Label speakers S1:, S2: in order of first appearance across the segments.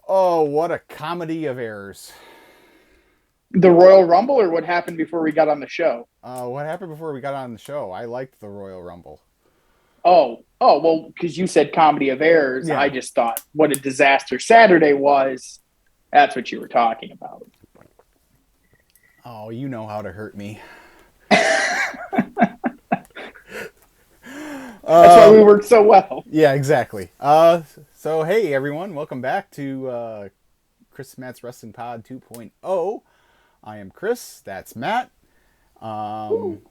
S1: Oh, what a comedy of errors.
S2: The Royal Rumble or what happened before we got on the show?
S1: What happened before we got on the show? I liked the Royal Rumble.
S2: Well, because you said comedy of errors, I
S1: Yeah.
S2: just thought what a disaster Saturday was. That's what you were talking about.
S1: Oh, you know how to hurt me.
S2: That's why we worked so well.
S1: Yeah, exactly. So hey everyone, welcome back to Chris Matt's Wrestling Pod 2.0. I am Chris. That's Matt. Um,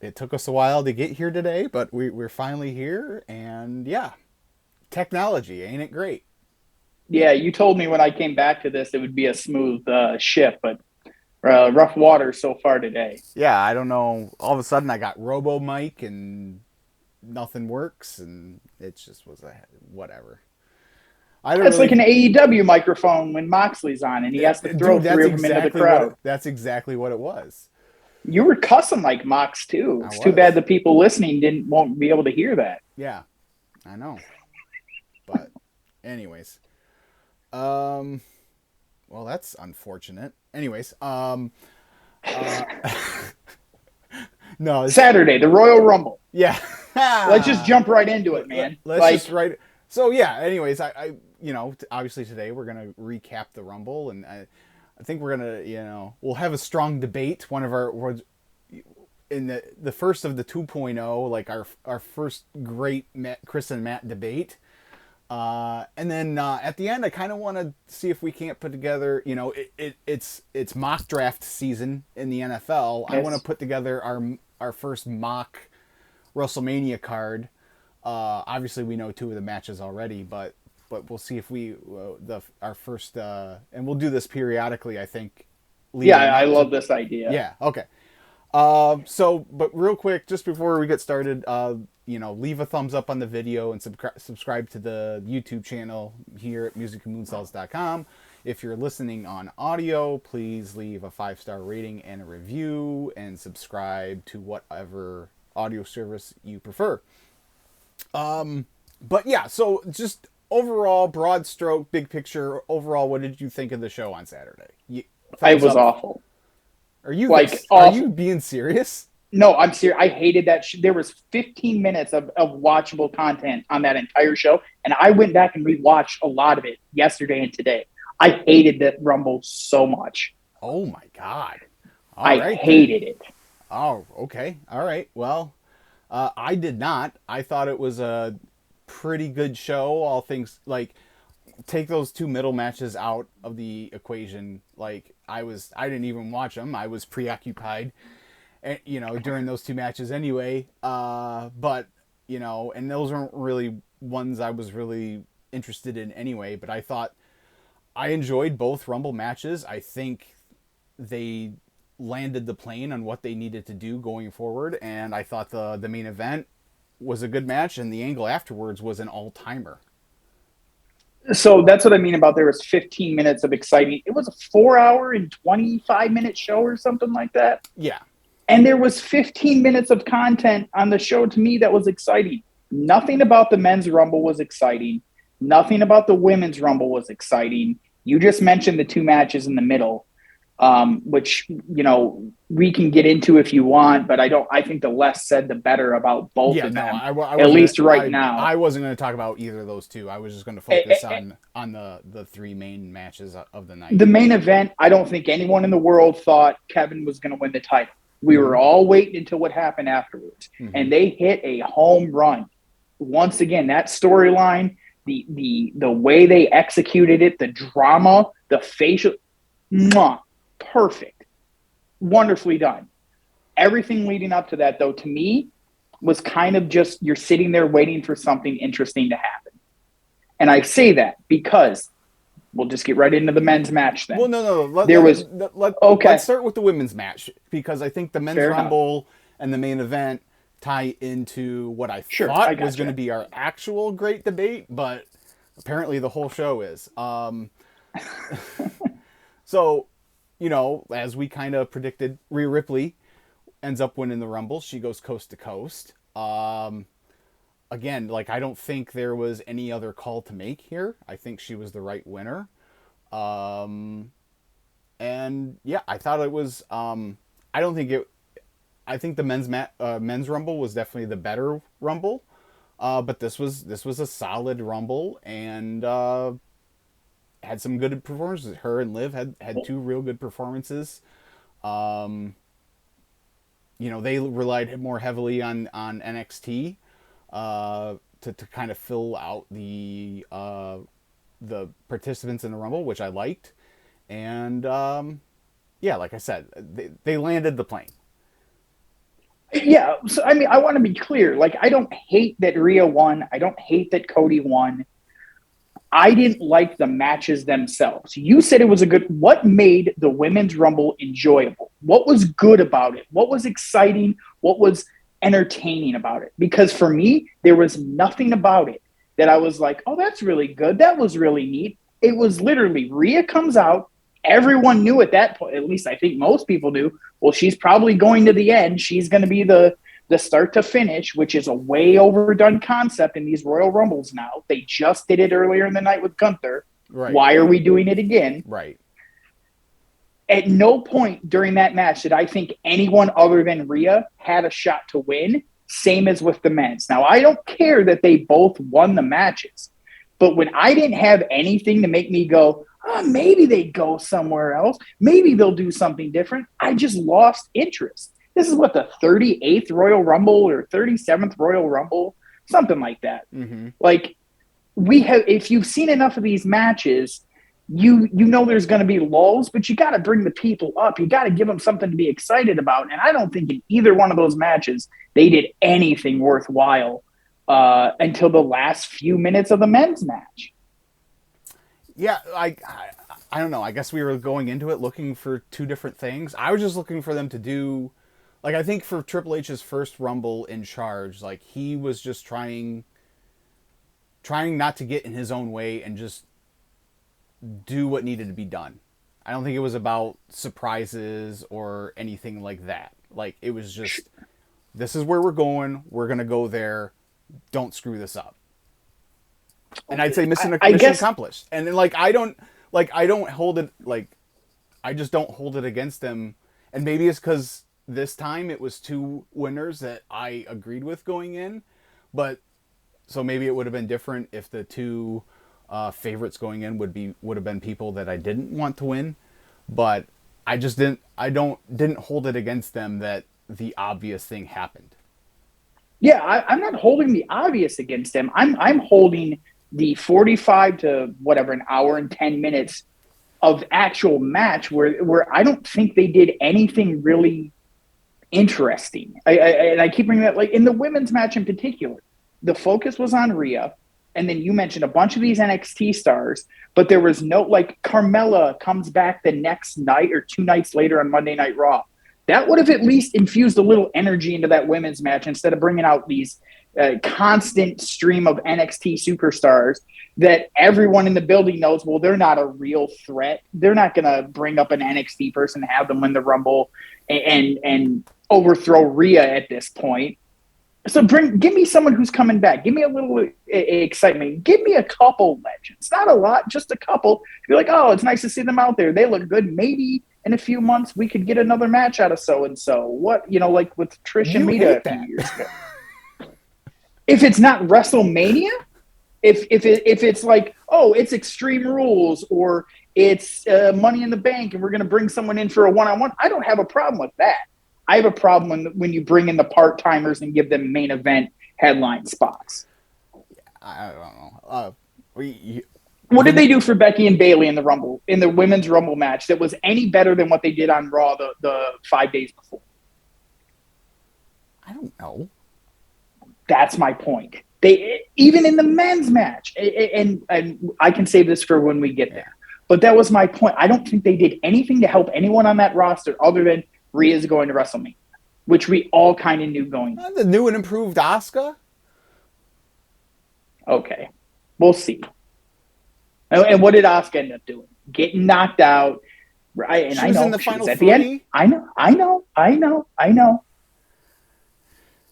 S1: it took us a while to get here today, but we're finally here, and yeah, technology, ain't it great?
S2: Yeah, you told me when I came back to this it would be a smooth ship, but rough water so far today.
S1: Yeah, I don't know. All of a sudden, I got Robo Mic, and nothing works, and it just was a whatever. I don't
S2: It's like
S1: really,
S2: an AEW microphone when Moxley's on and he has to throw
S1: dude.
S2: three of them into the crowd.
S1: That's exactly what it was.
S2: You were cussing like Mox too.
S1: I
S2: It's too bad
S1: was.
S2: the people listening didn't won't be able to hear that.
S1: Yeah, I know. But, anyways, um, well, that's unfortunate. Anyways, uh, no, it's
S2: Saturday, the Royal Rumble.
S1: yeah.
S2: Let's just jump right into it, man.
S1: Let's just
S2: Like,
S1: write. So yeah. Anyways, obviously today we're gonna recap the Rumble, and I think we're gonna, we'll have a strong debate. One of our in the first of the 2.0, like our first great Chris and Matt debate. And then at the end, I kind of want to see if we can't put together. It's mock draft season in the NFL. I want to
S2: yes.
S1: put together our first mock WrestleMania card. Obviously, we know two of the matches already, but we'll see if we our first and we'll do this periodically. I think
S2: Yeah,
S1: leading
S2: I
S1: up to
S2: love this idea.
S1: yeah, okay. But real quick, just before we get started, leave a thumbs up on the video and subscribe to the YouTube channel here at musicandmooncells.com. If you're listening on audio, please leave a 5-star rating and a review and subscribe to whatever audio service you prefer. But yeah, so just overall, broad stroke, big picture, overall, what did you think of the show on Saturday?
S2: It
S1: Thumbs
S2: was
S1: up.
S2: awful.
S1: Are you
S2: Like
S1: are you
S2: awful.
S1: being serious?
S2: No, I'm serious. I hated that. There was 15 minutes of watchable content on that entire show, and I went back and rewatched a lot of it yesterday and today. I hated that Rumble so much.
S1: Oh my god. All
S2: I
S1: right then.
S2: hated it.
S1: Oh, okay. All right. Well, I did not. I thought it was a pretty good show. All things like take those two middle matches out of the equation. Like I didn't even watch them. I was preoccupied, during those two matches anyway. But and those weren't really ones I was really interested in anyway. But I thought I enjoyed both Rumble matches. I think they landed the plane on what they needed to do going forward, and I thought the main event was a good match, and the angle afterwards was an all timer.
S2: So that's what I mean about there was 15 minutes of exciting. It was a 4 hour and 25-minute show or something like that.
S1: Yeah,
S2: And there was 15 minutes of content on the show to me that was exciting. Nothing about the men's rumble was exciting. Nothing about the women's rumble was exciting. You just mentioned the two matches in the middle, which we can get into if you want, but I don't. I think the less said, the better about both
S1: yeah.
S2: of
S1: No,
S2: them,
S1: I
S2: at
S1: wasn't.
S2: least right now.
S1: I wasn't going to talk about either of those two. I was just going to focus on the three main matches of the night.
S2: The main event, I don't think anyone in the world thought Kevin was going to win the title. We
S1: Mm-hmm.
S2: were all waiting until what happened afterwards,
S1: Mm-hmm.
S2: and they hit a home run. Once again, that storyline, the way they executed it, the drama, the facial, mwah, perfect, wonderfully done. Everything leading up to that, though, to me, was kind of just you're sitting there waiting for something interesting to happen. And I say that because we'll just get right into the men's match
S1: Well,
S2: then.
S1: no.
S2: There was
S1: Let's
S2: okay,
S1: start with the women's match because I think the men's
S2: fair enough.
S1: rumble and the main event tie into what I
S2: Sure, I
S1: thought was going to
S2: gotcha.
S1: be our actual great debate, but apparently the whole show is. So, as we kind of predicted, Rhea Ripley ends up winning the rumble. She goes coast to coast. Again, like I don't think there was any other call to make here. I think she was the right winner. And yeah, I thought it was. I don't think it. I think the men's rumble was definitely the better rumble. But this was a solid rumble and had some good performances. Her and Liv had two real good performances. Um, they relied more heavily on NXT to kind of fill out the participants in the rumble, which I liked. And yeah, like I said, they landed the plane.
S2: Yeah, so I mean, I want to be clear. Like, I don't hate that Rhea won. I don't hate that Cody won. I didn't like the matches themselves. You said it was a good. What made the women's rumble enjoyable? What was good about it? What was exciting? What was entertaining about it? Because for me, there was nothing about it that I was like, "Oh, that's really good. That was really neat." It was literally Rhea comes out. Everyone knew at that point. At least I think most people knew. Well, she's probably going to the end. She's going to be the start to finish, which is a way overdone concept in these Royal Rumbles now. They just did it earlier in the night with Gunther.
S1: Right.
S2: Why are we doing it again?
S1: Right.
S2: At no point during that match did I think anyone other than Rhea had a shot to win, same as with the men's. Now, I don't care that they both won the matches, but when I didn't have anything to make me go, oh, maybe they go somewhere else, maybe they'll do something different, I just lost interest. This is what, the 38th Royal Rumble or 37th Royal Rumble, something like that.
S1: Mm-hmm.
S2: Like, if you've seen enough of these matches, you know there's going to be lulls, but you got to bring the people up. You got to give them something to be excited about. And I don't think in either one of those matches they did anything worthwhile until the last few minutes of the men's match.
S1: Yeah, I don't know. I guess we were going into it looking for two different things. I was just looking for them to do, like, I think for Triple H's first Rumble in charge, like, he was just trying not to get in his own way and just do what needed to be done. I don't think it was about surprises or anything like that. Like, it was just, this is where we're going. We're going to go there. Don't screw this up. And I'd say mission accomplished. And then, I don't hold it, I just don't hold it against them. And maybe it's because this time it was two winners that I agreed with going in. But so maybe it would have been different if the two favorites going in would have been people that I didn't want to win. But I just didn't hold it against them that the obvious thing happened.
S2: Yeah, I'm not holding the obvious against them. I'm holding the 45 to whatever, an hour and 10 minutes of actual match where I don't think they did anything really interesting. And I keep bringing that, like in the women's match in particular, the focus was on Rhea. And then you mentioned a bunch of these NXT stars, but there was no, like, Carmella comes back the next night or two nights later on Monday Night Raw. That would have at least infused a little energy into that women's match instead of bringing out these constant stream of NXT superstars that everyone in the building knows, well, they're not a real threat. They're not going to bring up an NXT person and have them win the Rumble and overthrow Rhea at this point. So give me someone who's coming back. Give me a little excitement. Give me a couple legends. Not a lot, just a couple. You're like, oh, it's nice to see them out there. They look good. Maybe in a few months we could get another match out of so-and-so. What, like with Trish and Mita a few years ago. If it's not WrestleMania, if it's like, oh, it's Extreme Rules or it's Money in the Bank and we're going to bring someone in for a one-on-one, I don't have a problem with that. I have a problem when you bring in the part-timers and give them main event headline spots.
S1: I don't know.
S2: What did they do for Becky and Bayley in the Rumble, in the women's Rumble match that was any better than what they did on Raw the 5 days before?
S1: I don't know.
S2: That's my point. They even in the men's match, and I can save this for when we get there. But that was my point. I don't think they did anything to help anyone on that roster other than Rhea's going to WrestleMania, which we all kind of knew going on.
S1: The new and improved Asuka?
S2: Okay. We'll see. And what did Asuka end up doing? Getting knocked out. Right? And
S1: she was in the final three?
S2: The end. I know.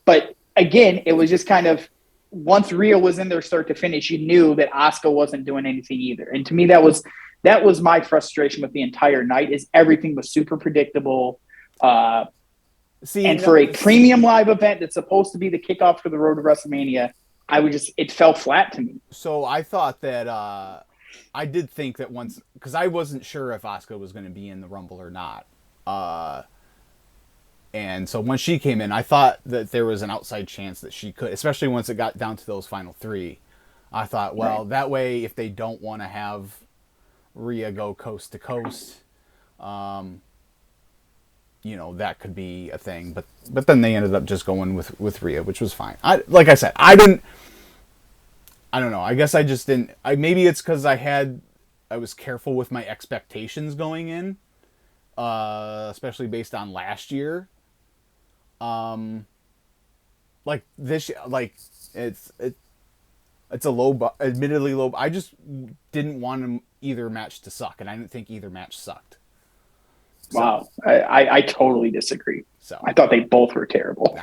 S2: But again, it was just kind of, once Rhea was in there start to finish, you knew that Asuka wasn't doing anything either. And to me, that was my frustration with the entire night. Is everything was super predictable.
S1: See,
S2: And for a premium live event that's supposed to be the kickoff for the road to WrestleMania, it fell flat to me.
S1: so I thought that I did think that once, because I wasn't sure if Asuka was going to be in the Rumble or not. And so when she came in, I thought that there was an outside chance that she could, especially once it got down to those final three. I thought, well, right. That way, if they don't want to have Rhea go coast to coast, that could be a thing. But then they ended up just going with Rhea, which was fine. Like I said, I don't know. I guess I just didn't. Maybe it's because I was careful with my expectations going in, especially based on last year. Like this, like it's a admittedly low. I just didn't want either match to suck, and I didn't think either match sucked.
S2: So, wow, I totally disagree. So I thought they both were terrible.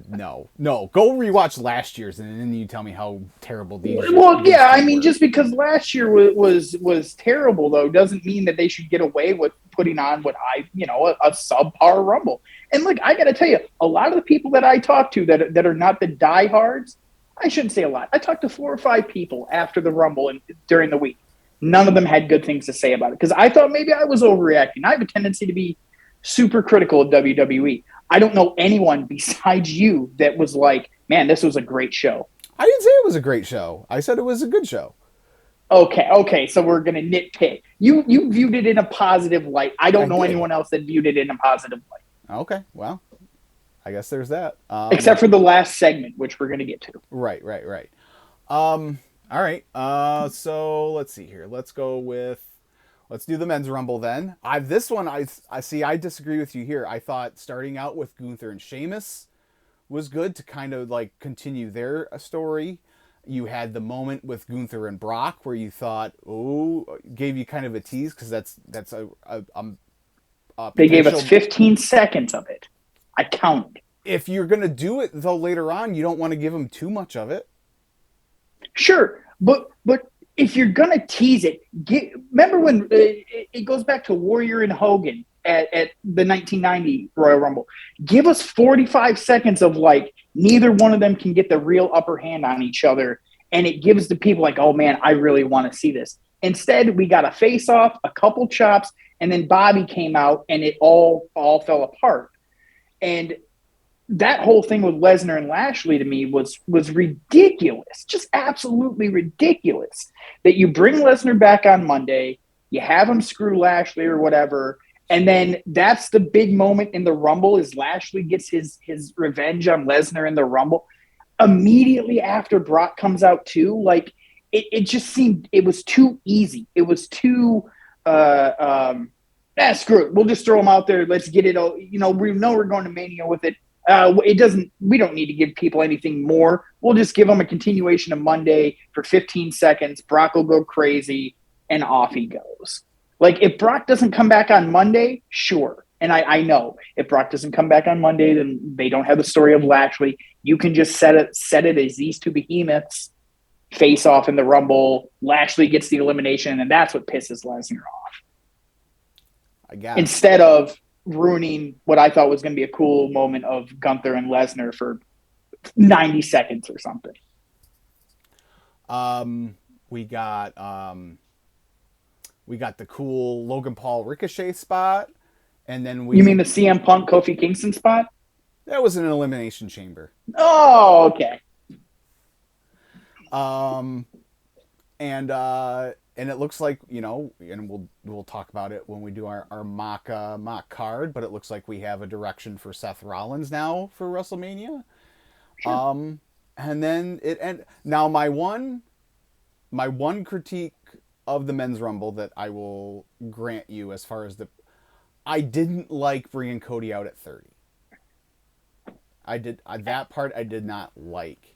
S1: No. Go rewatch last year's, and then you tell me how terrible these.
S2: Well, yeah, I mean, just because last year was terrible, though, doesn't mean that they should get away with putting on a subpar Rumble. And look, I got to tell you, a lot of the people that I talk to that are not the diehards, I shouldn't say a lot. I talked to 4 or 5 people after the Rumble and during the week. None of them had good things to say about it because I thought maybe I was overreacting. I have a tendency to be super critical of WWE. I don't know anyone besides you that was like, man, this was a great show.
S1: I didn't say it was a great show. I said it was a good show.
S2: Okay. So we're going to nitpick. You viewed it in a positive light. I don't know anyone else that viewed it in a positive light.
S1: Okay, well, I guess there's that.
S2: Except for the last segment, which we're going to get to.
S1: Right. All right. So let's see here. Let's do the men's Rumble then. I disagree with you here. I thought starting out with Gunther and Sheamus was good to kind of like continue their story. You had the moment with Gunther and Brock where you thought, gave you kind of a tease because that's
S2: they gave us 15 seconds of it. I counted.
S1: If you're going to do it though later on, you don't want to give them too much of it.
S2: Sure, but if you're gonna tease it, remember when it goes back to Warrior and Hogan at the 1990 Royal Rumble. Give us 45 seconds of like neither one of them can get the real upper hand on each other, and it gives the people like, oh man, I really want to see this. Instead, we got a face off, a couple chops, and then Bobby came out, and it all fell apart. And that whole thing with Lesnar and Lashley to me was ridiculous, just absolutely ridiculous. That you bring Lesnar back on Monday, you have him screw Lashley or whatever, and then that's the big moment in the Rumble is Lashley gets his revenge on Lesnar in the Rumble. Immediately after Brock comes out too, like it just seemed it was too easy. It was too screw it. We'll just throw him out there. Let's get it. We know we're going to Mania with it. We don't need to give people anything more. We'll just give them a continuation of Monday for 15 seconds. Brock will go crazy and off he goes. Like if Brock doesn't come back on Monday, sure. And I know if Brock doesn't come back on Monday, then they don't have the story of Lashley. You can just set it as these two behemoths face off in the Rumble. Lashley gets the elimination, and that's what pisses Lesnar off.
S1: I guess. Instead
S2: of ruining what I thought was going to be a cool moment of Gunther and Lesnar for 90 seconds or something.
S1: We got the cool Logan Paul Ricochet spot, and then
S2: You mean the CM Punk Kofi Kingston spot?
S1: That was an Elimination Chamber.
S2: Oh, okay.
S1: And it looks like, and we'll talk about it when we do our mock card, but it looks like we have a direction for Seth Rollins now for WrestleMania. Sure. And then now my one critique of the men's Rumble that I will grant you as far as I didn't like bringing Cody out at 30. That part I did not like.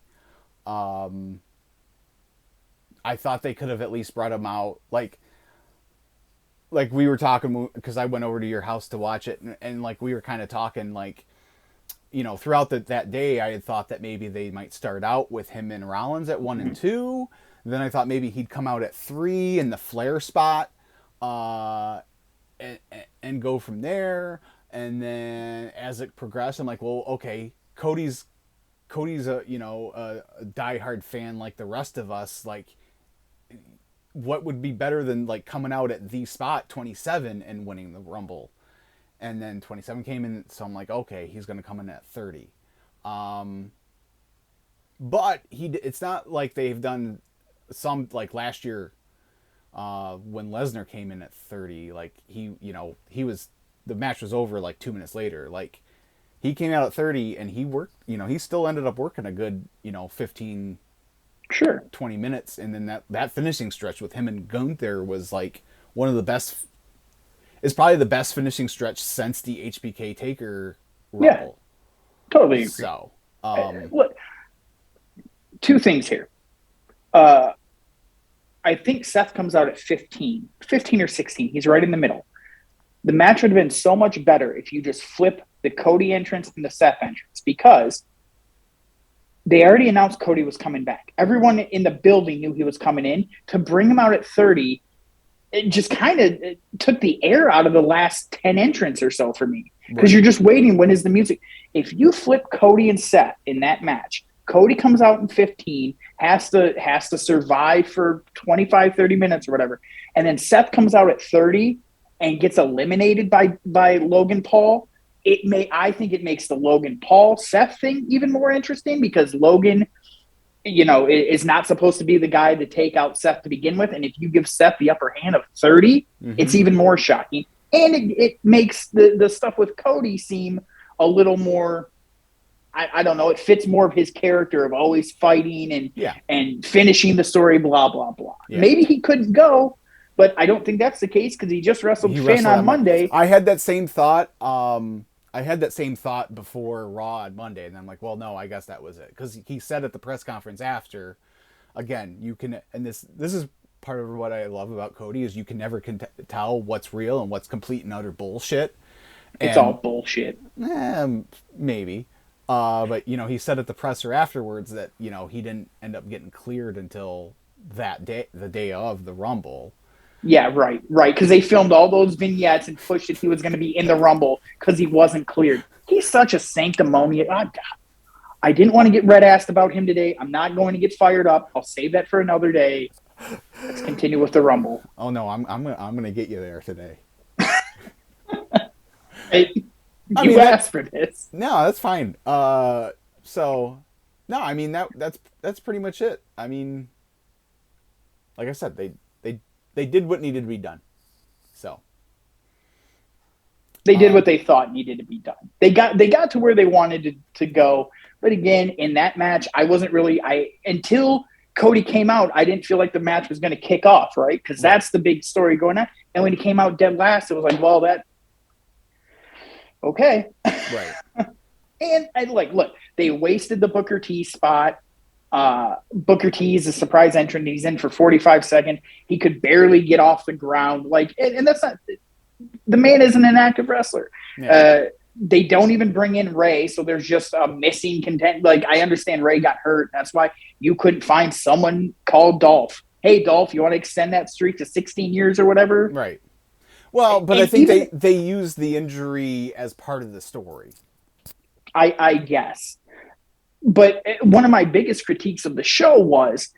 S1: I thought they could have at least brought him out like we were talking because I went over to your house to watch it and like we were kind of talking like throughout that day, I had thought that maybe they might start out with him and Rollins at 1 and 2. Then I thought maybe he'd come out at 3 in the Flair spot, and go from there. And then as it progressed, I'm like, well, okay, Cody's a a diehard fan like the rest of us. Like, what would be better than like coming out at the spot 27 and winning the Rumble? And then 27 came in, so I'm like, okay, he's going to come in at 30. But it's not like they've done some, like last year when Lesnar came in at 30, like the match was over like 2 minutes later. Like, he came out at 30 and he worked, he still ended up working a good, 15,
S2: sure,
S1: 20 minutes. And then that finishing stretch with him and Gunther was like one of the best. It's probably the best finishing stretch since the HBK Taker Rumble.
S2: Yeah, totally agree.
S1: So,
S2: look, two things here. I think Seth comes out at 15 or 16. He's right in the middle. The match would have been so much better if you just flip the Cody entrance and the Seth entrance, because they already announced Cody was coming back. Everyone in the building knew he was coming in. To bring him out at 30, it just kind of took the air out of the last 10 entrants or so for me, because you're just waiting. When is the music? If you flip Cody and Seth in that match, Cody comes out in 15, has to survive for 25, 30 minutes or whatever, and then Seth comes out at 30 and gets eliminated by Logan Paul. I think it makes the Logan Paul Seth thing even more interesting, because Logan, is not supposed to be the guy to take out Seth to begin with. And if you give Seth the upper hand of 30, it's even more shocking. And it makes the stuff with Cody seem a little more, I don't know, it fits more of his character of always fighting and finishing the story, blah, blah, blah. Yeah. Maybe he couldn't go, but I don't think that's the case, because he just wrestled Finn on Monday.
S1: I had that same thought. Before Raw on Monday, and I'm like, well, no, I guess that was it, because he said at the press conference after, again, you can, and this is part of what I love about Cody, is you can never tell what's real and what's complete and utter bullshit.
S2: It's all bullshit.
S1: Maybe. But he said at the presser afterwards that he didn't end up getting cleared until that day, the day of the Rumble.
S2: Yeah, right. Because they filmed all those vignettes and pushed it. He was going to be in the Rumble because he wasn't cleared. He's such a sanctimonious. I didn't want to get red-assed about him today. I'm not going to get fired up. I'll save that for another day. Let's continue with the Rumble.
S1: Oh no, I'm gonna get you there today.
S2: You asked for this.
S1: No, that's fine. So no, I mean that's pretty much it. I mean, like I said, they did what needed to be done. So
S2: they did what they thought needed to be done. They got to where they wanted to go. But again, in that match, I wasn't really until Cody came out, I didn't feel like the match was going to kick off, right? Because that's the big story going on. And when he came out dead last, it was like, well, okay.
S1: Right.
S2: And look, they wasted the Booker T spot. Booker T is a surprise entrant. He's in for 45 seconds. He could barely get off the ground. And that's not, the man isn't an active wrestler. Yeah. They don't even bring in Ray, so there's just a missing content. I understand Ray got hurt. That's why you couldn't find someone called Dolph. Hey, Dolph, you want to extend that streak to 16 years or whatever?
S1: Right. Well, but I think they use the injury as part of the story.
S2: I guess. But one of my biggest critiques of the show was,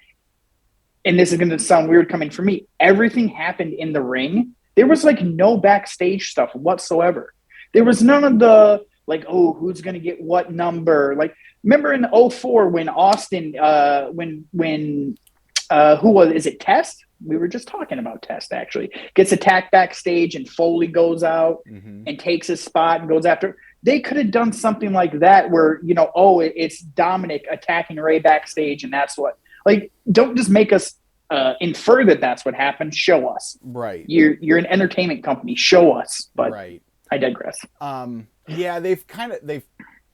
S2: and this is going to sound weird coming from me, everything happened in the ring. There was no backstage stuff whatsoever. There was none of the who's going to get what number? Remember in 2004 when Austin, who is it, Test? We were just talking about Test, actually. Gets attacked backstage and Foley goes out and takes his spot and goes after. They could have done something like that where, it's Dominic attacking Ray backstage and that's what. Don't just make us infer that that's what happened. Show us.
S1: Right.
S2: You're an entertainment company. Show us. But
S1: right.
S2: I digress.
S1: Yeah, they've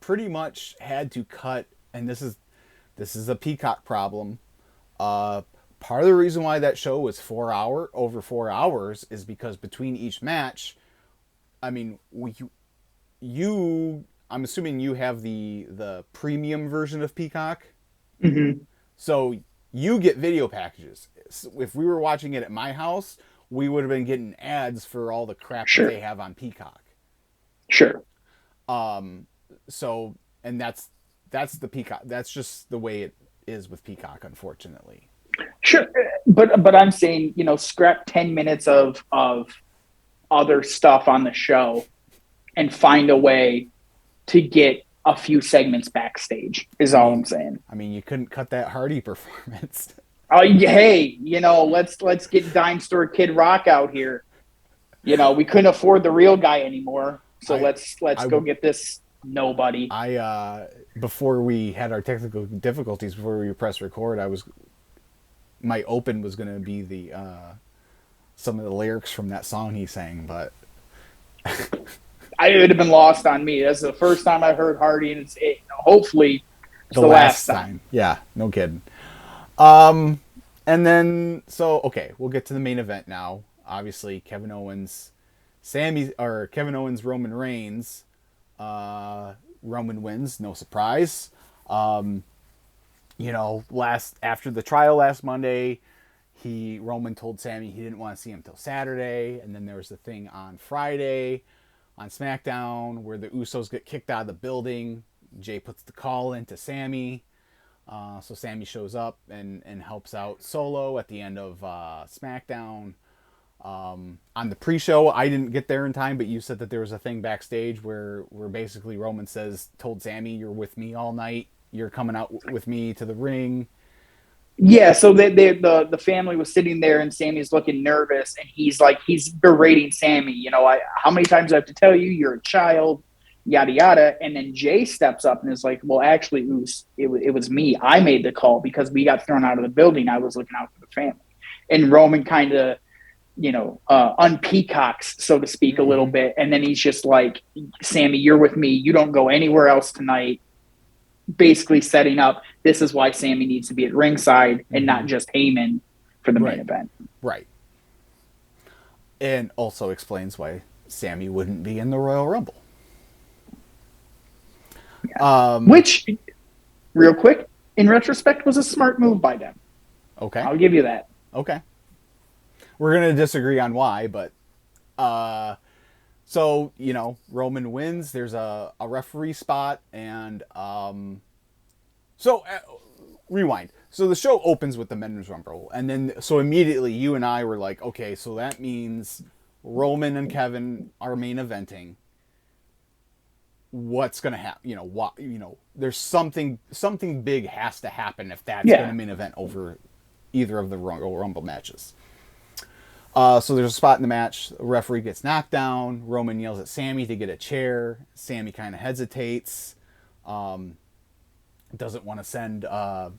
S1: pretty much had to cut, and this is a Peacock problem. Part of the reason why that show was over 4 hours is because between each match, I mean, you I'm assuming you have the premium version of Peacock.
S2: Hmm.
S1: So you get video packages. If we were watching it at my house, we would have been getting ads for all the crap that
S2: Sure.
S1: they have on Peacock.
S2: Sure.
S1: So, and that's the Peacock. That's just the way it is with Peacock, unfortunately.
S2: Sure. But I'm saying, scrap 10 minutes of other stuff on the show and find a way to get a few segments backstage is all I'm saying.
S1: I mean, you couldn't cut that Hardy performance.
S2: Oh, hey, let's get Dime Store Kid Rock out here. We couldn't afford the real guy anymore, so let's go get this nobody.
S1: Before we had our technical difficulties, before we pressed record, my open was going to be the some of the lyrics from that song he sang, but
S2: it would have been lost on me. That's the first time I heard Hardy, and hopefully it's the last time.
S1: Yeah, no kidding. And then okay, we'll get to the main event now. Obviously, Kevin Owens, Roman Reigns. Roman wins, no surprise. After the trial last Monday, Roman told Sami he didn't want to see him till Saturday, and then there was the thing on Friday on SmackDown where the Usos get kicked out of the building. Jay puts the call into Sami. So Sami shows up and helps out Solo at the end of SmackDown. On the pre-show, I didn't get there in time, but you said that there was a thing backstage where basically Roman told Sami, "You're with me all night. You're coming out with me to the ring."
S2: Yeah, so the family was sitting there, and Sammy's looking nervous, and he's berating Sami. How many times do I have to tell you you're a child? Yada yada. And then Jay steps up and is like, "Well, actually, it was me. I made the call because we got thrown out of the building. I was looking out for the family." And Roman kind of, unpeacocks, so to speak, a little bit, and then he's just like, "Sami, you're with me. You don't go anywhere else tonight." Basically setting up, this is why Sami needs to be at ringside and not just Heyman for the main event.
S1: Right. And also explains why Sami wouldn't be in the Royal Rumble.
S2: Yeah. Which, real quick, in retrospect, was a smart move by them.
S1: Okay.
S2: I'll give you that.
S1: Okay. We're going to disagree on why, but Roman wins. There's a referee spot, and rewind. So the show opens with the Men's Rumble, and then immediately you and I were like, okay, so that means Roman and Kevin are main eventing. What's going to happen? There's something big has to happen if that's going to main event over either of the Royal Rumble matches. So there's a spot in the match. The referee gets knocked down. Roman yells at Sami to get a chair. Sami kind of hesitates. Doesn't want to send, doesn't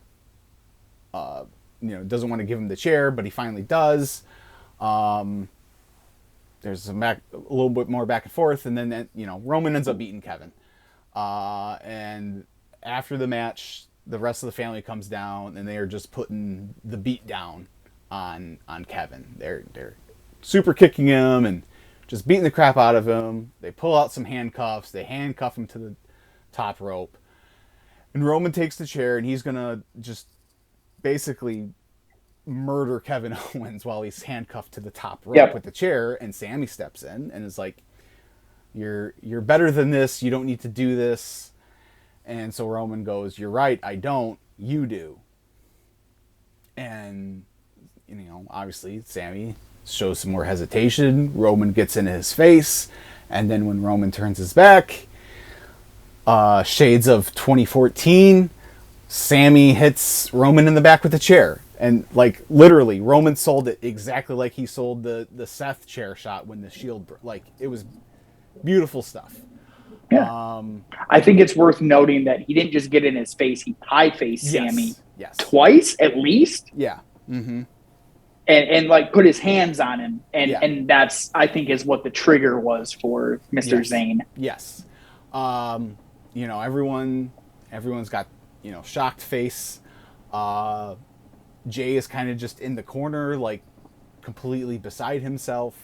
S1: want to give him the chair, but he finally does. There's a little bit more back and forth, and then Roman ends up beating Kevin. And after the match, the rest of the family comes down, and they are just putting the beat down on Kevin. They're super kicking him and just beating the crap out of him. They pull out some handcuffs. They handcuff him to the top rope. And Roman takes the chair, and he's going to just basically murder Kevin Owens while he's handcuffed to the top rope with the chair. And Sami steps in and is like, you're better than this. You don't need to do this. And so Roman goes, "You're right. I don't. You do." And, obviously Sami shows some more hesitation. Roman gets in his face. And then when Roman turns his back, shades of 2014, Sami hits Roman in the back with a chair. And literally, Roman sold it exactly like he sold the Seth chair shot when the Shield it was beautiful stuff.
S2: Yeah. I think it's worth noting that he didn't just get in his face; he pie-faced Sami twice at least.
S1: Yeah. Mm-hmm.
S2: And put his hands on him, and that's, I think, is what the trigger was for Mr. Zane.
S1: Yes. Everyone's got shocked face. Jay is kind of just in the corner, completely beside himself.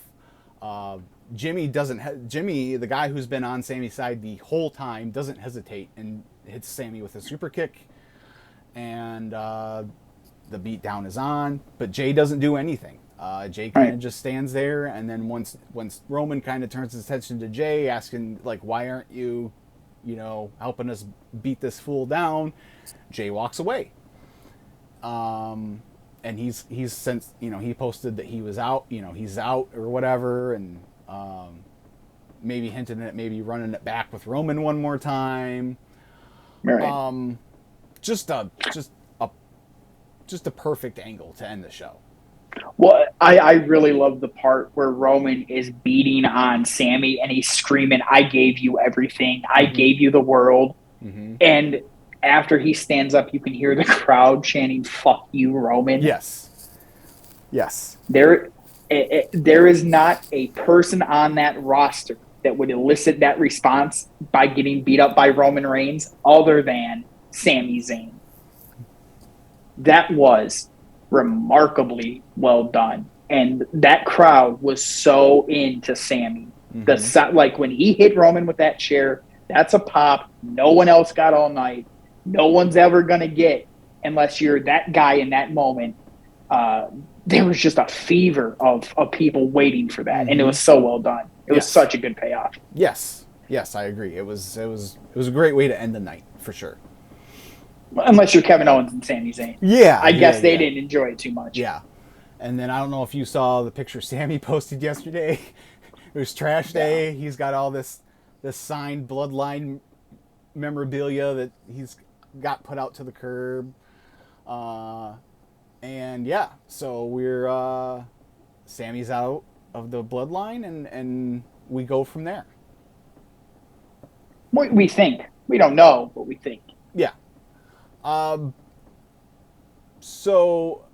S1: Jimmy, the guy who's been on Sammy's side the whole time, doesn't hesitate and hits Sami with a super kick, and the beatdown is on. But Jay doesn't do anything. Jay kind of just stands there, and then once Roman kind of turns his attention to Jay, asking like, "Why aren't you, helping us beat this fool down?" Jay walks away. And he's since he posted that he was out, he's out or whatever, and maybe hinting at maybe running it back with Roman one more time.
S2: Right.
S1: Just a perfect angle to end the show.
S2: Well, I really love the part where Roman is beating on Sami and he's screaming, "I gave you everything. I gave you the world."
S1: Mm-hmm.
S2: And after he stands up, you can hear the crowd chanting, "Fuck you, Roman."
S1: Yes.
S2: There is not a person on that roster that would elicit that response by getting beat up by Roman Reigns other than Sami Zayn. That was remarkably well done. And that crowd was so into Sami.
S1: Mm-hmm.
S2: Like when he hit Roman with that chair, that's a pop. No one else got all night. No one's ever going to get unless you're that guy in that moment. There was just a fever of people waiting for that, and it was so well done. It was such a good payoff.
S1: Yes, I agree. It was a great way to end the night for sure.
S2: Unless you're Kevin Owens and Sami Zayn.
S1: Yeah,
S2: I guess they didn't enjoy it too much.
S1: Yeah, and then I don't know if you saw the picture Sami posted yesterday. It was trash day. He's got all this signed Bloodline memorabilia that he's got put out to the curb. And yeah, so we're Sammy's out of the Bloodline, and we go from there.
S2: We think. We don't know, but we think.
S1: Yeah. So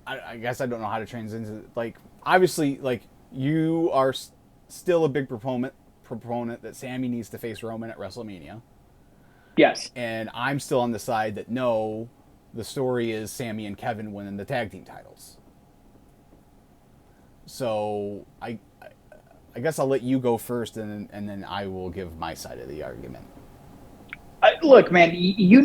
S1: I guess I don't know how to transition. Like, obviously, like, you are still a big proponent that Sami needs to face Roman at WrestleMania.
S2: Yes.
S1: And I'm still on the side that no, the story is Sami and Kevin winning the tag team titles. So I guess I'll let you go first, and then I will give my side of the argument.
S2: Look, man, you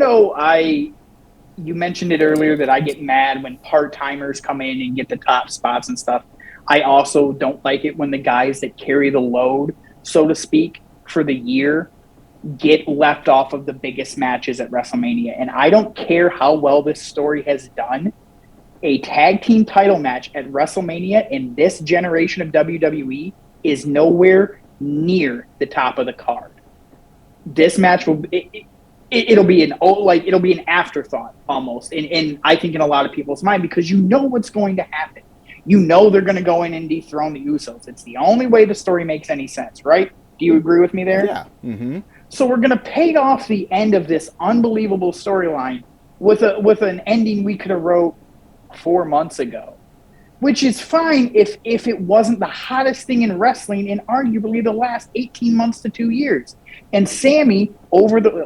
S2: mentioned it earlier that I get mad when part-timers come in and get the top spots and stuff. I also don't like it when the guys that carry the load, so to speak, for the year get left off of the biggest matches at WrestleMania. And I don't care how well this story has done. A tag team title match at WrestleMania in this generation of WWE is nowhere near the top of the card. This match it'll be an afterthought almost. And I think in a lot of people's mind, because you know what's going to happen. You know they're going to go in and dethrone the Usos. It's the only way the story makes any sense, right? Do you agree with me there?
S1: Yeah. Mm-hmm.
S2: So we're going to pay off the end of this unbelievable storyline with an ending we could have wrote 4 months ago, which is fine if it wasn't the hottest thing in wrestling in arguably the last 18 months to 2 years. And Sami,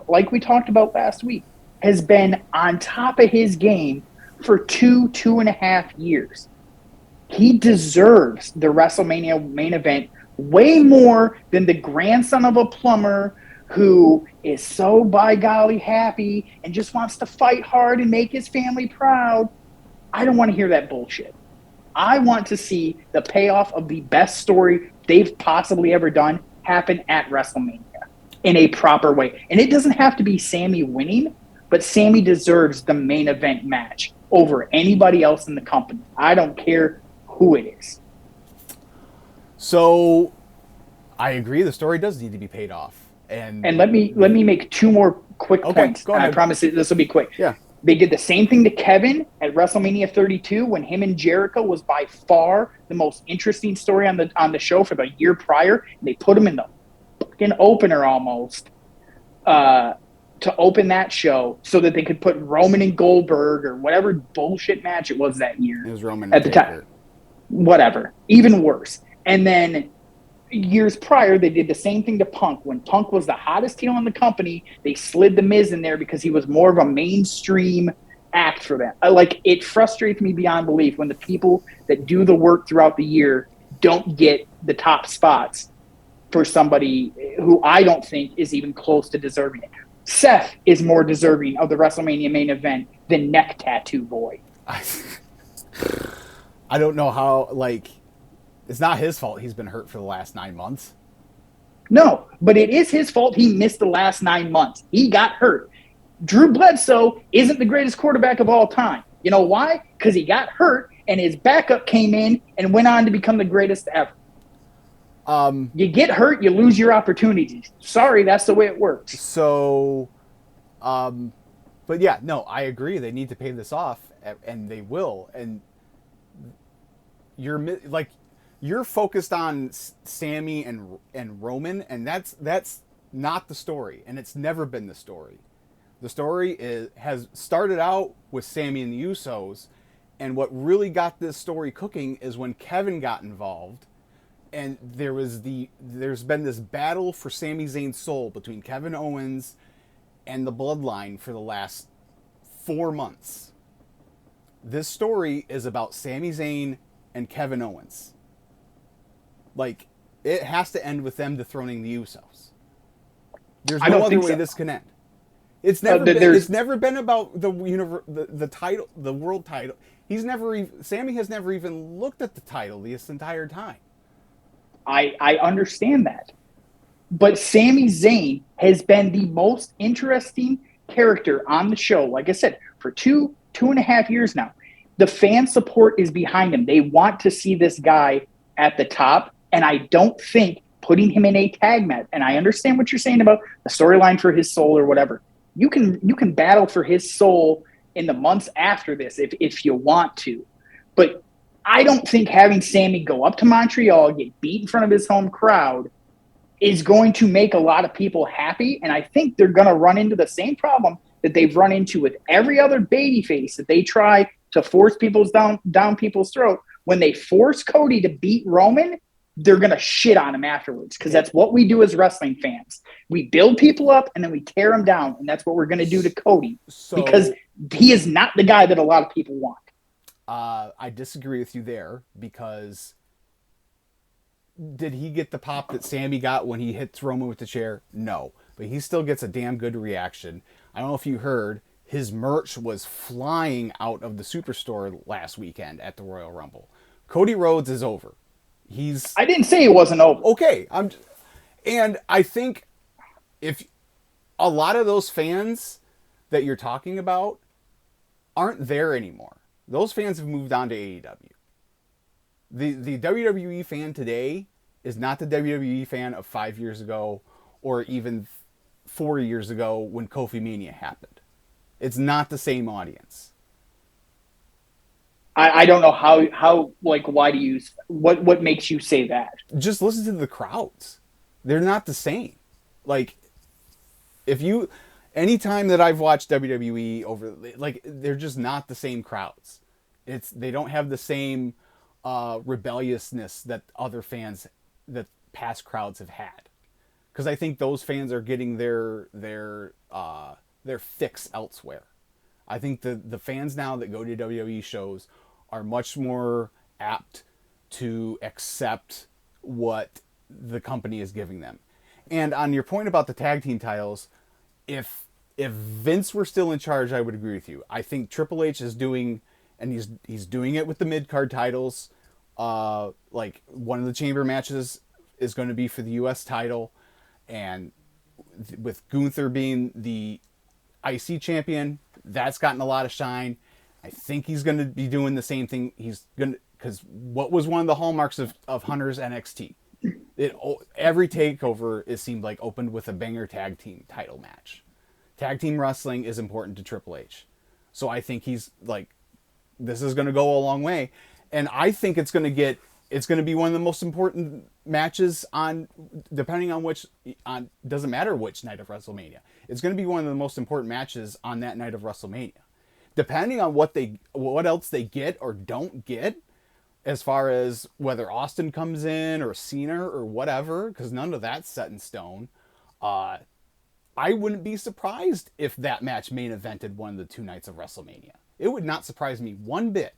S2: like we talked about last week, has been on top of his game for 2.5 years. He deserves the WrestleMania main event way more than the grandson of a plumber who is so by golly happy and just wants to fight hard and make his family proud. I don't want to hear that bullshit. I want to see the payoff of the best story they've possibly ever done happen at WrestleMania in a proper way. And it doesn't have to be Sami winning, but Sami deserves the main event match over anybody else in the company. I don't care who it is.
S1: So I agree, the story does need to be paid off. And
S2: let me make 2 more quick points.
S1: Go ahead.
S2: I promise this will be quick.
S1: Yeah.
S2: They did the same thing to Kevin at WrestleMania 32 when him and Jericho was by far the most interesting story on the show for the year prior. And they put him in the fucking opener almost to open that show so that they could put Roman and Goldberg or whatever bullshit match it was that year.
S1: It was Roman
S2: at the time. Whatever. Even worse. And then years prior, they did the same thing to Punk. When Punk was the hottest heel in the company, they slid The Miz in there because he was more of a mainstream act for them. It frustrates me beyond belief when the people that do the work throughout the year don't get the top spots for somebody who I don't think is even close to deserving it. Seth is more deserving of the WrestleMania main event than Neck Tattoo Boy.
S1: I don't know how, like, it's not his fault he's been hurt for the last 9 months.
S2: No, but it is his fault he missed the last 9 months. He got hurt. Drew Bledsoe isn't the greatest quarterback of all time. You know why? Because he got hurt and his backup came in and went on to become the greatest ever. You get hurt, you lose your opportunities. Sorry, that's the way it works.
S1: So, but yeah, no, I agree. They need to pay this off, and they will. And you're focused on Sami and Roman, and that's not the story, and it's never been the story. The story has started out with Sami and the Usos, and what really got this story cooking is when Kevin got involved, and there's been this battle for Sami Zayn's soul between Kevin Owens and the Bloodline for the last 4 months. This story is about Sami Zayn and Kevin Owens. Like, it has to end with them dethroning the Usos. There's no other way this can end. It's never been about the title, the world title. Sami has never even looked at the title this entire time.
S2: I understand that. But Sami Zayn has been the most interesting character on the show, like I said, for two and a half years now. The fan support is behind him. They want to see this guy at the top, and I don't think putting him in a tag match, and I understand what you're saying about the storyline for his soul or whatever. You can battle for his soul in the months after this if you want to. But I don't think having Sami go up to Montreal, get beat in front of his home crowd, is going to make a lot of people happy. And I think they're going to run into the same problem that they've run into with every other babyface that they try to force people's down people's throat. When they force Cody to beat Roman, they're going to shit on him afterwards, because that's what we do as wrestling fans. We build people up and then we tear them down, and that's what we're going to do to Cody, because he is not the guy that a lot of people want.
S1: I disagree with you there, because did he get the pop that Sami got when he hits Roman with the chair? No, but he still gets a damn good reaction. I don't know if you heard, his merch was flying out of the Superstore last weekend at the Royal Rumble. Cody Rhodes is over. I didn't say it wasn't over. Okay, and I think if a lot of those fans that you're talking about aren't there anymore. Those fans have moved on to AEW. The WWE fan today is not the WWE fan of 5 years ago or even 4 years ago when Kofi Mania happened. It's not the same audience.
S2: I don't know how why do you, what makes you say that?
S1: Just listen to the crowds. They're not the same. Like, anytime that I've watched WWE they're just not the same crowds. They don't have the same rebelliousness that that past crowds have had. Because I think those fans are getting their fix elsewhere. I think the fans now that go to WWE shows are much more apt to accept what the company is giving them. And on your point about the tag team titles, if Vince were still in charge, I would agree with you. I think Triple H is doing, and he's doing it with the mid-card titles. Like, one of the chamber matches is going to be for the U.S. title, and with Gunther being the IC champion, that's gotten a lot of shine. I think he's going to be doing the same thing. Because what was one of the hallmarks of Hunter's NXT? Every takeover, it seemed like, opened with a banger tag team title match. Tag team wrestling is important to Triple H. So I think he's like, this is going to go a long way. And I think it's going to be one of the most important matches doesn't matter which night of WrestleMania. It's going to be one of the most important matches on that night of WrestleMania. Depending on what else they get or don't get, as far as whether Austin comes in or Cena or whatever, because none of that's set in stone, I wouldn't be surprised if that match main evented one of the 2 nights of WrestleMania. It would not surprise me one bit.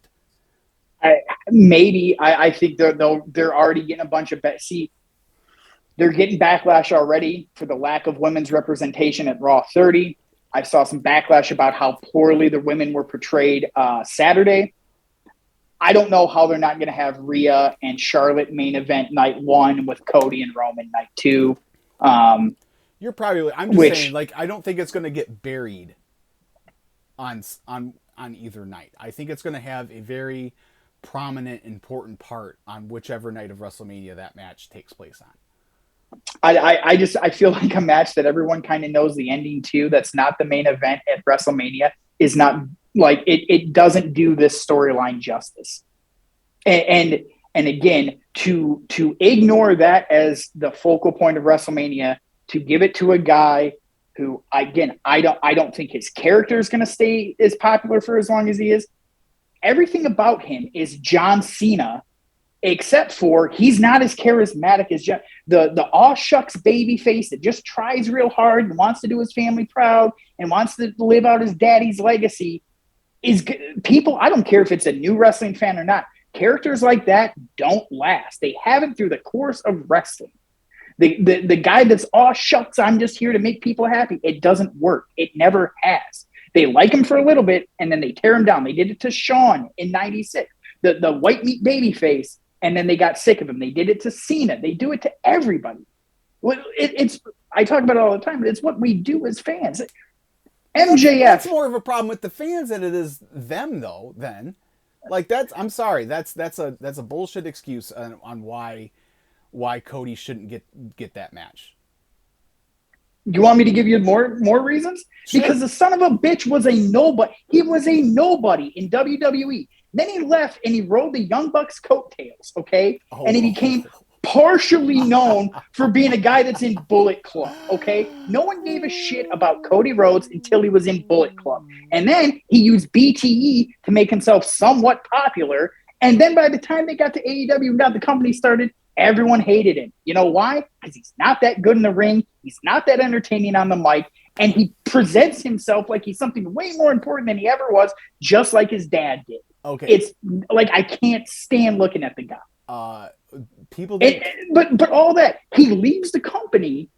S2: Maybe I think they're already getting a bunch of see. They're getting backlash already for the lack of women's representation at Raw 30. I saw some backlash about how poorly the women were portrayed Saturday. I don't know how they're not going to have Rhea and Charlotte main event night 1 with Cody and Roman night 2.
S1: You're probably. I'm just saying, like, I don't think it's going to get buried on either night. I think it's going to have a very prominent, important part on whichever night of WrestleMania that match takes place on.
S2: I feel like a match that everyone kind of knows the ending to, that's not the main event at WrestleMania, is not like it doesn't do this storyline justice. And again, to ignore that as the focal point of WrestleMania, to give it to a guy who, again, I don't think his character is going to stay as popular for as long as he is. Everything about him is John Cena, except for he's not as charismatic as the aw shucks baby face that just tries real hard and wants to do his family proud and wants to live out his daddy's legacy. Is people, I don't care if it's a new wrestling fan or not, characters like that don't last. They haven't through the course of wrestling. The guy that's, oh, shucks, I'm just here to make people happy. It doesn't work. It never has. They like him for a little bit, and then they tear him down. They did it to Shawn in 96, the white meat baby face, and then they got sick of him. They did it to Cena. They do it to everybody. I talk about it all the time, but it's what we do as fans. MJF.
S1: That's more of a problem with the fans than it is them, though, then. Like, I'm sorry. That's a bullshit excuse on why Cody shouldn't get that match.
S2: You want me to give you more reasons? Sure. Because the son of a bitch was a nobody. He was a nobody in WWE. Then he left and he rode the Young Bucks coattails, okay? And he became partially known for being a guy that's in Bullet Club, okay? No one gave a shit about Cody Rhodes until he was in Bullet Club. And then he used BTE to make himself somewhat popular. And then by the time they got to AEW and got the company started, everyone hated him. You know why? Because he's not that good in the ring. He's not that entertaining on the mic. And he presents himself like he's something way more important than he ever was, just like his dad did.
S1: Okay.
S2: It's like I can't stand looking at the guy. But all that, he leaves the company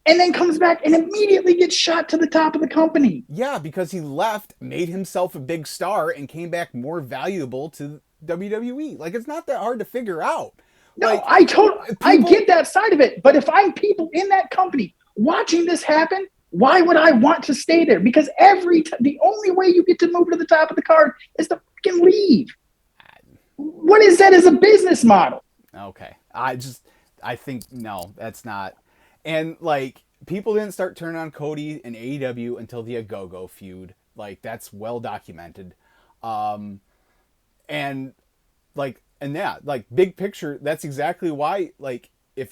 S2: and then comes back and immediately gets shot to the top of the company.
S1: Yeah, because he left, made himself a big star, and came back more valuable to WWE. Like, it's not that hard to figure out.
S2: No,
S1: like,
S2: I get that side of it. But if I'm people in that company watching this happen, why would I want to stay there? Because the only way you get to move to the top of the card is to freaking leave. What is that as a business model?
S1: Okay. I think, no, that's not. And, like, people didn't start turning on Cody in AEW until the Go-Go feud. Like, that's well documented. And yeah, like, big picture, that's exactly why, like, if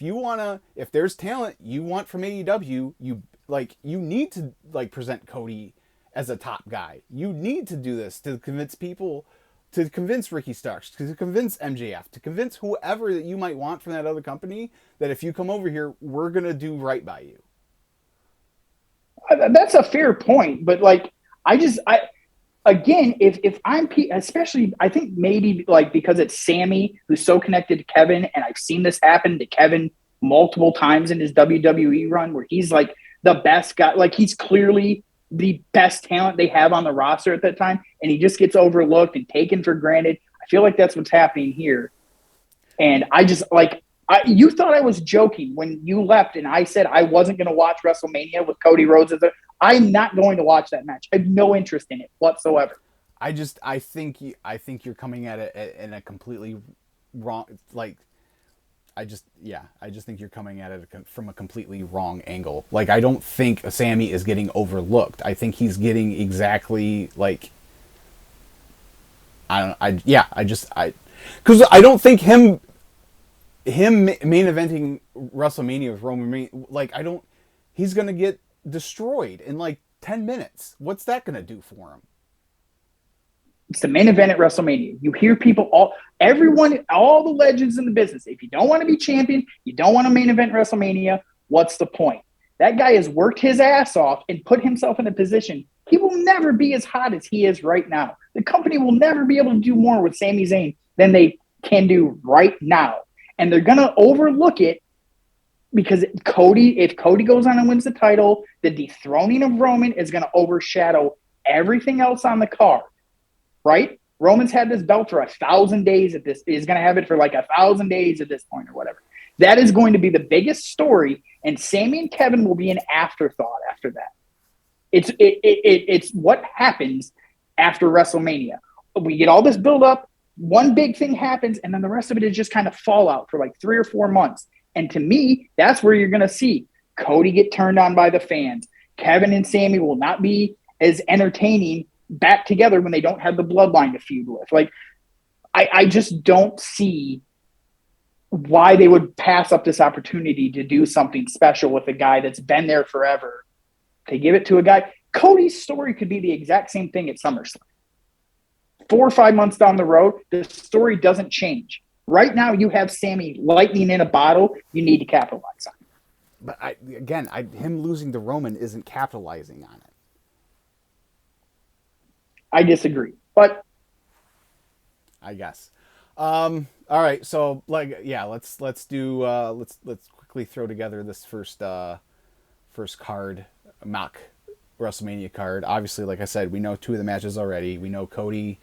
S1: there's talent you want from AEW, you need to, like, present Cody as a top guy. You need to do this to convince people, to convince Ricky Starks, to convince MJF, to convince whoever that you might want from that other company that if you come over here, we're going to do right by you.
S2: That's a fair point, but, like, again, if I'm, especially, I think maybe, like, because it's Sami who's so connected to Kevin, and I've seen this happen to Kevin multiple times in his WWE run where he's, like, the best guy. Like, he's clearly the best talent they have on the roster at that time, and he just gets overlooked and taken for granted. I feel like that's what's happening here. And I just, like, you thought I was joking when you left and I said I wasn't going to watch WrestleMania with Cody Rhodes as I'm not going to watch that match. I have no interest in it whatsoever.
S1: I think you're coming at it in a completely wrong, like, I just think you're coming at it from a completely wrong angle. Like, I don't think Sami is getting overlooked. I think he's getting exactly, like, because I don't think him main eventing WrestleMania with Roman Reigns, like, he's going to get destroyed in, like, 10 minutes. What's that going to do for him?
S2: It's the main event at WrestleMania. You hear people, all the legends in the business. If you don't want to be champion, you don't want to main event WrestleMania, what's the point? That guy has worked his ass off and put himself in a position. He will never be as hot as he is right now. The company will never be able to do more with Sami Zayn than they can do right now. And they're going to overlook it because if Cody goes on and wins the title, the dethroning of Roman is going to overshadow everything else on the card, right? Roman's had this belt for 1,000 days at this. He's going to have it for like 1,000 days at this point or whatever. That is going to be the biggest story, and Sami and Kevin will be an afterthought after that. It's what happens after WrestleMania. We get all this build up, one big thing happens, and then the rest of it is just kind of fallout for like 3 or 4 months. And to me, that's where you're going to see Cody get turned on by the fans. Kevin and Sami will not be as entertaining back together when they don't have the bloodline to feud with. Like, I just don't see why they would pass up this opportunity to do something special with a guy that's been there forever. They give it to a guy. Cody's story could be the exact same thing at SummerSlam. 4 or 5 months down the road, the story doesn't change. Right now, you have Sami lightning in a bottle. You need to capitalize on it.
S1: But him losing to Roman isn't capitalizing on it.
S2: I disagree, but
S1: I guess. All right, so let's quickly throw together this first card, Mock WrestleMania card. Obviously, like I said, we know 2 of the matches already. We know Cody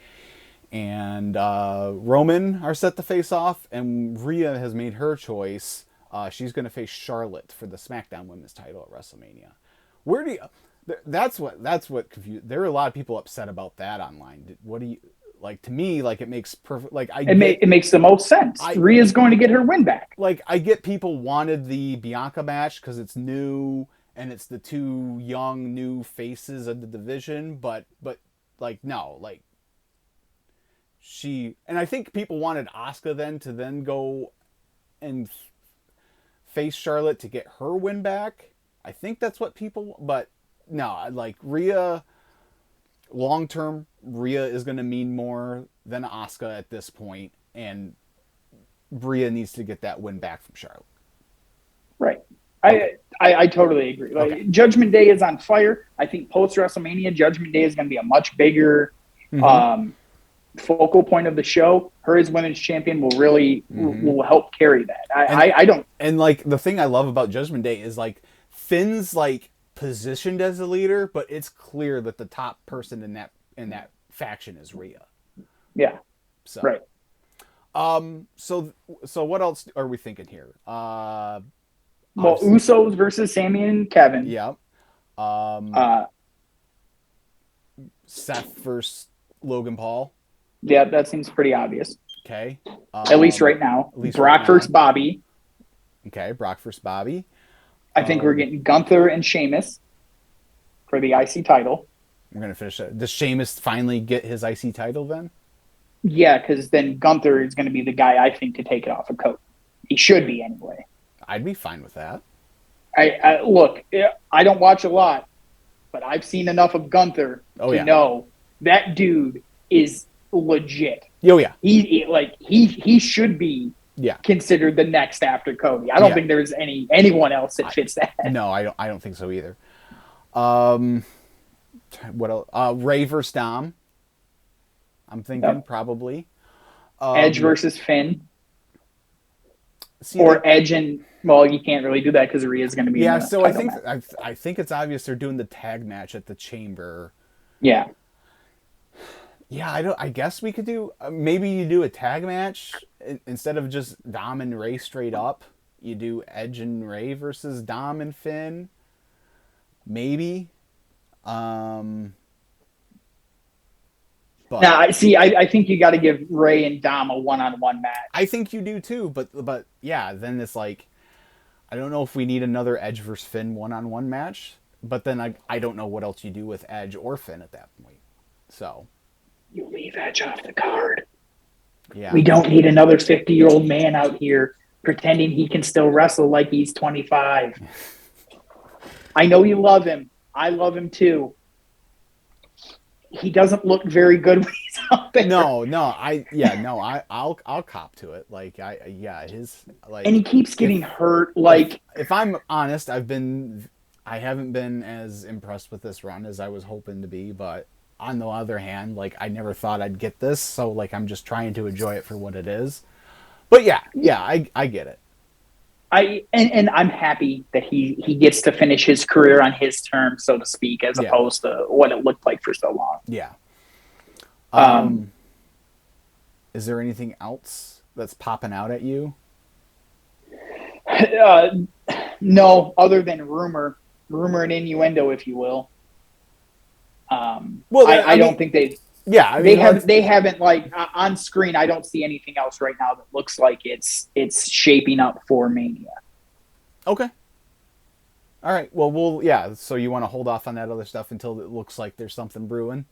S1: and Roman are set to face off, and Rhea has made her choice. She's going to face Charlotte for the SmackDown Women's title at WrestleMania. Where do you? That's what confused. There are a lot of people upset about that online. What do you like? To me, like, it makes perfect. Like,
S2: it makes the most sense. Rhea's going to get her win back.
S1: Like, I get people wanted the Bianca match because it's new and it's the 2 young new faces of the division, but like, no, like, and I think people wanted Asuka then to go and face Charlotte to get her win back. I think that's what people, but no, like, Rhea, long term, Rhea is going to mean more than Asuka at this point, and Rhea needs to get that win back from Charlotte.
S2: Right. Okay. I totally agree. Like, okay. Judgment Day is on fire. I think post WrestleMania, Judgment Day is going to be a much bigger focal point of the show. Her as women's champion will really will help carry that. I don't.
S1: And like, the thing I love about Judgment Day is, like, Finn's like positioned as a leader, but it's clear that the top person in that faction is Rhea.
S2: Yeah.
S1: So
S2: right.
S1: So what else are we thinking here?
S2: Well, Usos versus Sami and Kevin.
S1: Yeah. Seth versus Logan Paul.
S2: Yeah, that seems pretty obvious.
S1: Okay.
S2: At least right now. Brock versus Bobby.
S1: Okay, Brock versus Bobby.
S2: I think we're getting Gunther and Sheamus for the IC title.
S1: We're going to finish it. Does Sheamus finally get his IC title then?
S2: Yeah, because then Gunther is going to be the guy, I think, to take it off of Cody. He should be anyway.
S1: I'd be fine with that.
S2: Look, I don't watch a lot, but I've seen enough of Gunther to know that dude is legit.
S1: Oh yeah,
S2: he should be considered the next after Cody. I don't think there's anyone else that fits that.
S1: No, I don't think so either. What else? Ray versus Dom. I'm thinking probably.
S2: Edge versus Finn. Or Edge and, well, you can't really do that because Rhea's going to be.
S1: Yeah, so I think it's obvious they're doing the tag match at the Chamber.
S2: Yeah.
S1: Yeah, I guess we could do, maybe you do a tag match instead of just Dom and Ray straight up. You do Edge and Ray versus Dom and Finn. Maybe. But
S2: now, I think you got to give Ray and Dom a one-on-one match.
S1: I think you do too, but yeah, then it's like, I don't know if we need another Edge versus Finn one-on-one match, but then I don't know what else you do with Edge or Finn at that point. So
S2: you leave Edge off the card.
S1: Yeah,
S2: we don't need another 50-year-old man out here pretending he can still wrestle like he's 25. I know you love him. I love him too. He doesn't look very good when he's out there.
S1: I'll cop to it. Like, his, like,
S2: and he keeps getting hurt. Like,
S1: if I'm honest, I haven't been as impressed with this run as I was hoping to be, but on the other hand, like, I never thought I'd get this, so, like, I'm just trying to enjoy it for what it is. But yeah, I get it.
S2: And I'm happy that he gets to finish his career on his terms, so to speak, as opposed to what it looked like for so long.
S1: Yeah. Is there anything else that's popping out at you?
S2: No, other than rumor and innuendo, if you will.
S1: Well,
S2: I don't think they.
S1: Yeah, I mean,
S2: they haven't like on screen. I don't see anything else right now that looks like it's shaping up for Mania.
S1: Okay. All right. Well, so you want to hold off on that other stuff until it looks like there's something brewing?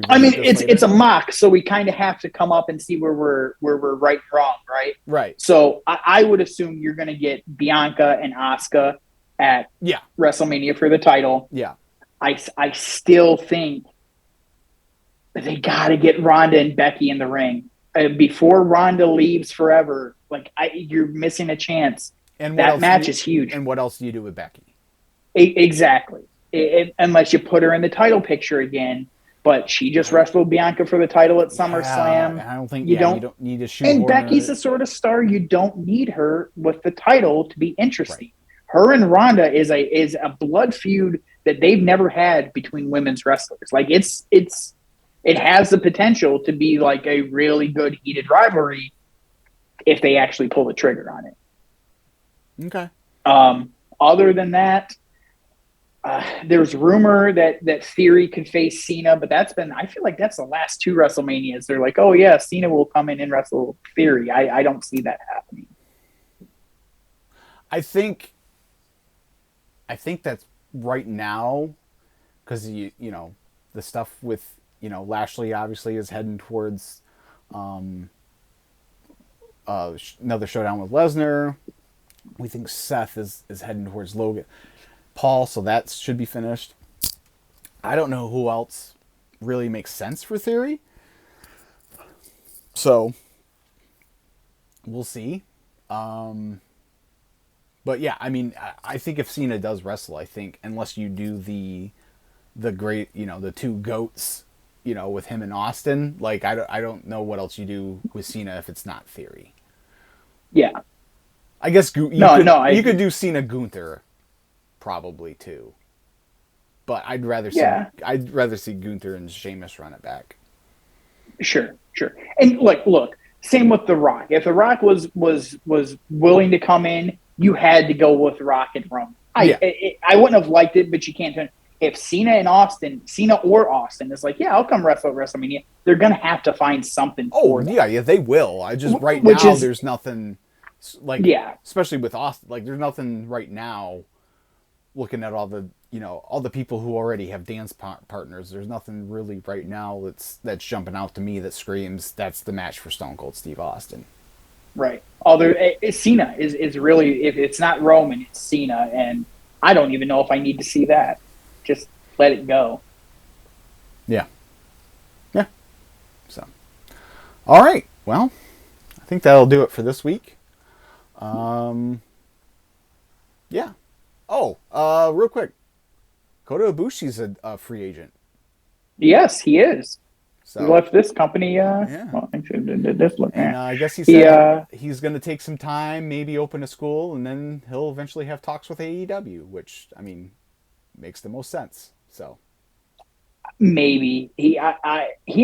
S2: I mean, it's a mock, so we kind of have to come up and see where we're right and wrong, right?
S1: Right.
S2: So I would assume you're going to get Bianca and Asuka at WrestleMania for the title.
S1: Yeah.
S2: I still think they got to get Ronda and Becky in the ring before Ronda leaves forever. Like you're missing a chance. And that match is huge.
S1: And what else do you do with Becky?
S2: Exactly. Unless you put her in the title picture again. But she just wrestled Bianca for the title at SummerSlam.
S1: I don't think you don't need to shoot.
S2: And Becky's the sort of star you don't need her with the title to be interesting. Right. Her and Ronda is a blood feud that they've never had between women's wrestlers. Like it has the potential to be like a really good heated rivalry if they actually pull the trigger on it.
S1: Okay.
S2: Other than that, there's rumor that Theory could face Cena, but I feel like that's the last two WrestleManias. They're like, oh yeah, Cena will come in and wrestle Theory. I don't see that happening.
S1: I think that's right now, because you know the stuff with Lashley obviously is heading towards another showdown with Lesnar. We think Seth is heading towards Logan Paul, so that should be finished. I don't know who else really makes sense for Theory, so we'll see. But yeah, I mean, I think if Cena does wrestle, I think unless you do the great, the two goats, with him and Austin, like I don't know what else you do with Cena if it's not Theory.
S2: Yeah,
S1: I guess you could do Cena Gunther, probably too. But I'd rather see Gunther and Sheamus run it back. Sure.
S2: And look, same with The Rock. If The Rock was willing to come in, you had to go with Rock and Roman. I wouldn't have liked it, but you can't turn. If Cena or Austin is like, yeah, I'll come wrestle at WrestleMania, they're gonna have to find something.
S1: Yeah, they will. I just now there's nothing especially with Austin. Like, there's nothing right now. Looking at all the people who already have dance partners, there's nothing really right now that's jumping out to me that screams that's the match for Stone Cold Steve Austin.
S2: Right. Cena is really, if it's not Roman, it's Cena, and I don't even know if I need to see that. Just let it go.
S1: Yeah. So, all right. Well, I think that'll do it for this week. Yeah. Oh, real quick. Kota Ibushi's a free agent.
S2: Yes, he is.
S1: So,
S2: he left this company. Well,
S1: I guess he said he's going to take some time, maybe open a school, and then he'll eventually have talks with AEW, which, I mean, makes the most sense. So
S2: maybe he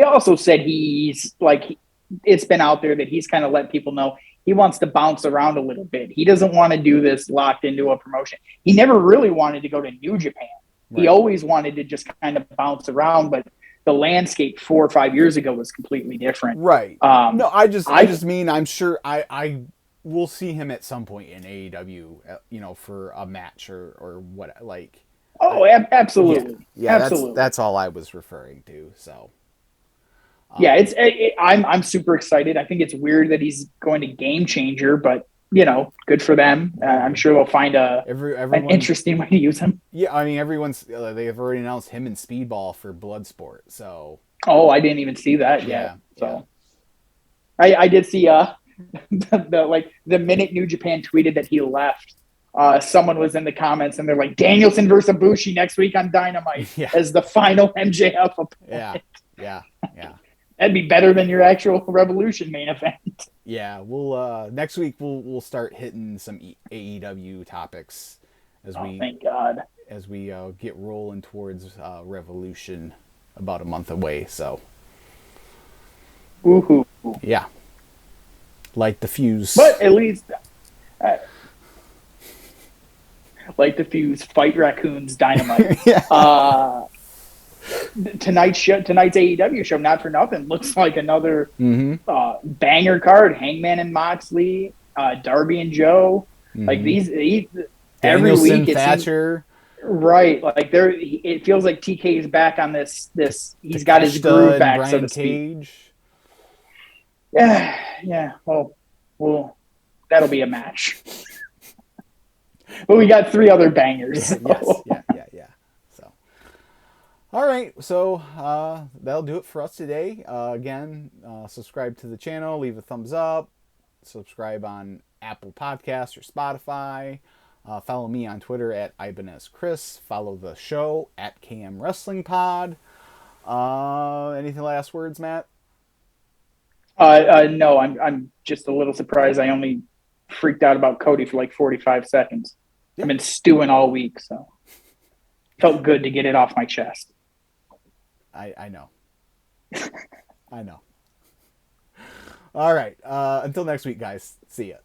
S2: also said he's like, it's been out there that he's kind of let people know he wants to bounce around a little bit. He doesn't want to do this locked into a promotion. He never really wanted to go to New Japan. Right. He always wanted to just kind of bounce around, but the landscape 4 or 5 years ago was completely different.
S1: Right. No, I just mean, I'm sure I will see him at some point in AEW, for a match or what, like.
S2: Oh, absolutely.
S1: Yeah,
S2: absolutely.
S1: That's all I was referring to. So.
S2: Yeah, I'm super excited. I think it's weird that he's going to Game Changer, but good for them. I'm sure they'll find an interesting way to use him.
S1: Yeah, I mean, they've already announced him in Speedball for Bloodsport. So.
S2: Oh, I didn't even see that yet. So. I did see the minute New Japan tweeted that he left, someone was in the comments and they're like, Danielson versus Ibushi next week on Dynamite
S1: Yeah.
S2: as the final MJF opponent.
S1: Yeah.
S2: That'd be better than your actual Revolution main event.
S1: Yeah, we'll next week we'll start hitting some AEW topics
S2: Thank God.
S1: as we get rolling towards Revolution about a month away. So,
S2: Woohoo!
S1: yeah, light the fuse.
S2: But at least, light the fuse. Fight raccoons. Dynamite.
S1: Yeah.
S2: Tonight's AEW show, not for nothing, looks like another banger card. Hangman and Moxley, Darby and Joe. Like these every
S1: Danielson,
S2: week.
S1: Thatcher.
S2: Right, like it feels like TK is back on this. He's got his groove back,
S1: Brian
S2: so to speak.
S1: Cage.
S2: Yeah. Well, that'll be a match. But we got 3 other bangers.
S1: Yes. Yeah. So, all right. So that'll do it for us today. Again, subscribe to the channel, leave a thumbs up, subscribe on Apple Podcasts or Spotify. Follow me on Twitter at Kris. Follow the show at KM Wrestling Pod. Anything last words, Matt?
S2: No, I'm just a little surprised. I only freaked out about Cody for like 45 seconds. Yeah. I've been stewing all week, so felt good to get it off my chest.
S1: I know. I know. All right. Until next week, guys. See ya.